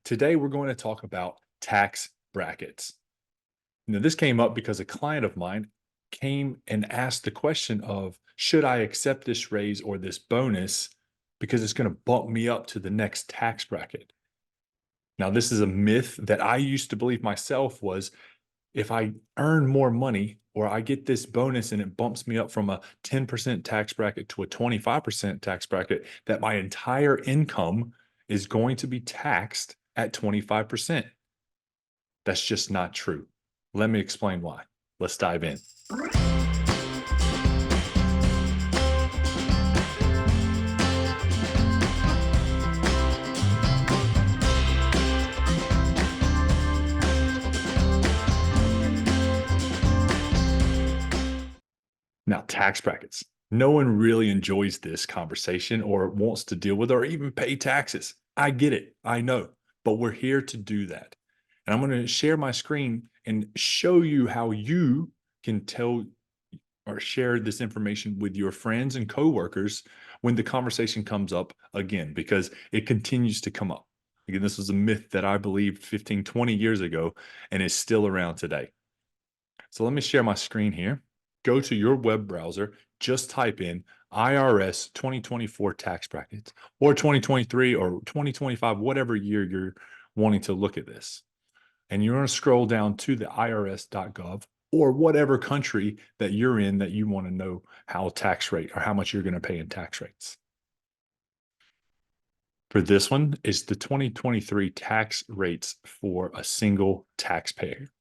Today, we're going to talk about tax brackets. Now, this came up because a client of mine came and asked the question of, should I accept this raise or this bonus because it's going to bump me up to the next tax bracket? Now, this is a myth that I used to believe myself was if I earn more money or I get this bonus and it bumps me up from a 10% tax bracket to a 25% tax bracket, that my entire income is going to be taxed at 25%. That's just not true. Let me explain why. Let's dive in. Now, tax brackets. No one really enjoys this conversation or wants to deal with or even pay taxes. I get it. I know. But we're here to do that. And I'm going to share my screen and show you how you can tell or share this information with your friends and coworkers when the conversation comes up again, because it continues to come up. Again, this was a myth that I believed 15, 20 years ago and is still around today. So let me share my screen here. Go to your web browser, just type in IRS 2024 tax brackets or 2023 or 2025, whatever year you're wanting to look at this. And you're going to scroll down to the irs.gov or whatever country that you're in that you want to know how tax rate or how much you're going to pay in tax rates. For this one is the 2023 tax rates for a single taxpayer.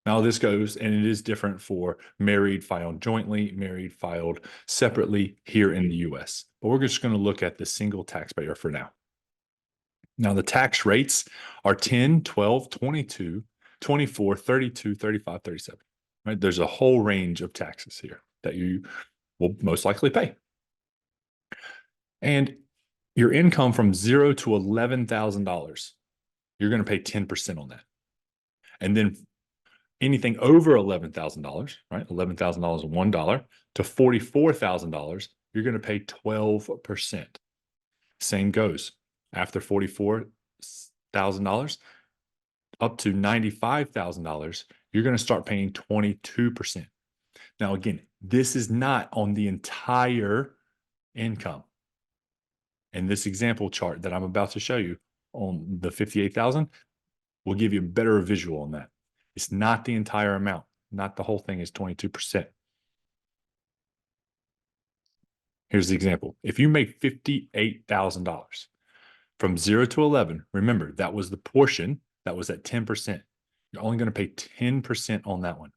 Now this goes, and it is different for married filed jointly, married filed separately here in the US. But we're just going to look at the single taxpayer for now. Now the tax rates are 10, 12, 22, 24, 32, 35, 37. Right? There's a whole range of taxes here that you will most likely pay. And your income from $0 to $11,000, you're going to pay 10% on that. And then anything over $11,000, right? $11,000 and $1 to $44,000, you're going to pay 12%. Same goes after $44,000 up to $95,000, you're going to start paying 22%. Now, again, this is not on the entire income. And this example chart that I'm about to show you on the 58,000 will give you a better visual on that. It's not the entire amount. Not the whole thing is 22%. Here's the example. If you make $58,000 from 0 to 11, remember that was the portion that was at 10%. You're only going to pay 10% on that one.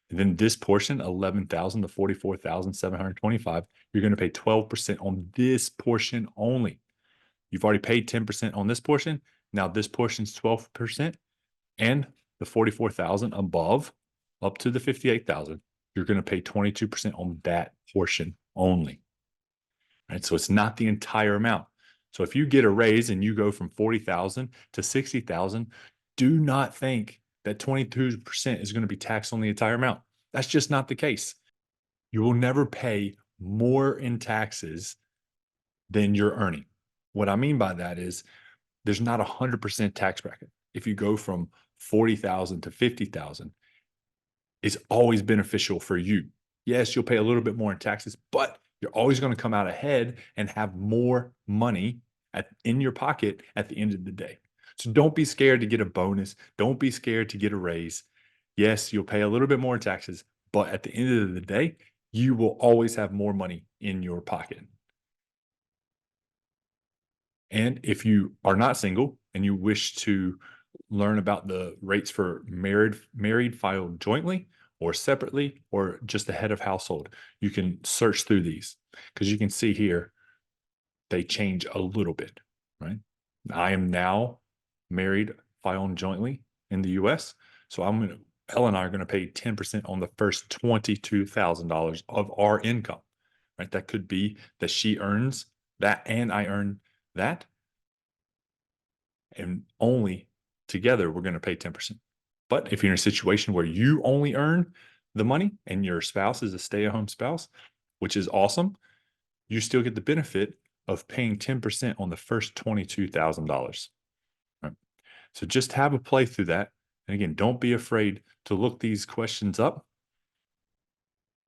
And then this portion, 11,000 to 44,725, you're going to pay 12% on this portion only. You've already paid 10% on this portion. Now this portion's 12%, and the 44,000 above up to the 58,000, you're going to pay 22% on that portion only. Right? So it's not the entire amount. So if you get a raise and you go from 40,000 to 60,000, do not think that 22% is going to be taxed on the entire amount. That's just not the case. You will never pay more in taxes than you're earning. What I mean by that is there's not a 100% tax bracket. If you go from 40,000 to 50,000, it's always beneficial for you. Yes, you'll pay a little bit more in taxes, but you're always going to come out ahead and have more money in your pocket at the end of the day. So don't be scared to get a bonus. Don't be scared to get a raise. Yes, you'll pay a little bit more in taxes, but at the end of the day, you will always have more money in your pocket. And if you are not single and you wish to learn about the rates for married filed jointly or separately or just the head of household, you can search through these because you can see here they change a little bit, right? I am now married filed jointly in the US. So Elle and I are going to pay 10% on the first $22,000 of our income, right? That could be that she earns that and I earn that. And only together, we're going to pay 10%. But if you're in a situation where you only earn the money and your spouse is a stay-at-home spouse, which is awesome, you still get the benefit of paying 10% on the first $22,000. Right? So just have a play through that. And again, don't be afraid to look these questions up.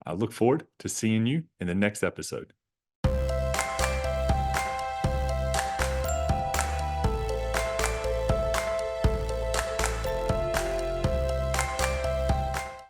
I look forward to seeing you in the next episode.